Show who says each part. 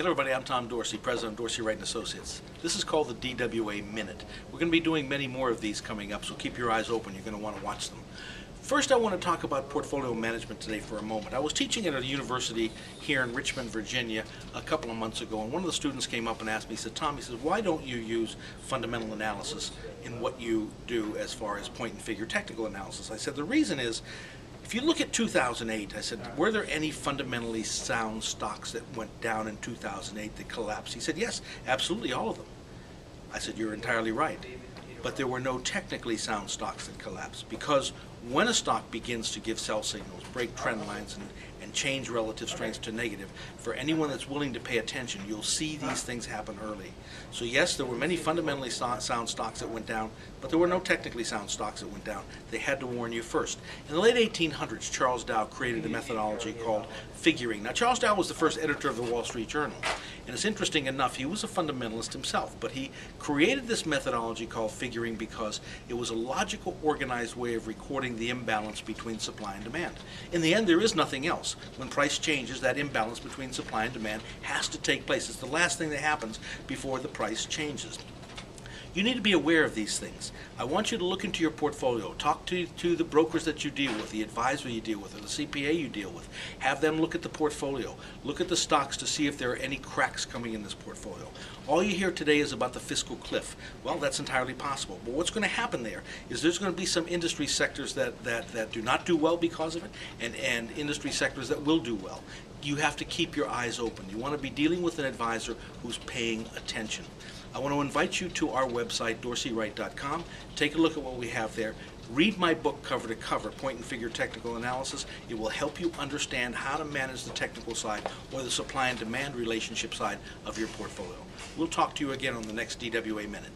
Speaker 1: Hello everybody, I'm Tom Dorsey, President of Dorsey Wright & Associates. This is called the DWA Minute. We're going to be doing many more of these coming up, so keep your eyes open. You're going to want to watch them. First, I want to talk about portfolio management today for a moment. I was teaching at a university here in Richmond, Virginia a couple of months ago, and one of the students came up and asked me, he said, Tom, he said, why don't you use fundamental analysis in what you do as far as point and figure technical analysis? I said, the reason is, if you look at 2008, I said, were there any fundamentally sound stocks that went down in 2008 that collapsed? He said, yes, absolutely all of them. I said, you're entirely right. But there were no technically sound stocks that collapsed, because when a stock begins to give sell signals, break trend lines, and change relative strengths to negative, for anyone that's willing to pay attention, you'll see these things happen early. So yes, there were many fundamentally sound stocks that went down, but there were no technically sound stocks that went down. They had to warn you first. In the late 1800s, Charles Dow created a methodology called figuring. Now, Charles Dow was the first editor of the Wall Street Journal, and it's interesting enough, he was a fundamentalist himself, but he created this methodology called figuring because it was a logical, organized way of recording the imbalance between supply and demand. In the end, there is nothing else. When price changes, that imbalance between supply and demand has to take place. It's the last thing that happens before the price changes. You need to be aware of these things. I want you to look into your portfolio. Talk to the brokers that you deal with, the advisor you deal with, or the CPA you deal with. Have them look at the portfolio. Look at the stocks to see if there are any cracks coming in this portfolio. All you hear today is about the fiscal cliff. Well, that's entirely possible. But what's going to happen there is there's going to be some industry sectors that do not do well because of it, and industry sectors that will do well. You have to keep your eyes open. You want to be dealing with an advisor who's paying attention. I want to invite you to our website, dorseyWright.com. Take a look at what we have there. Read my book cover to cover, Point and Figure Technical Analysis. It will help you understand how to manage the technical side or the supply and demand relationship side of your portfolio. We'll talk to you again on the next DWA Minute.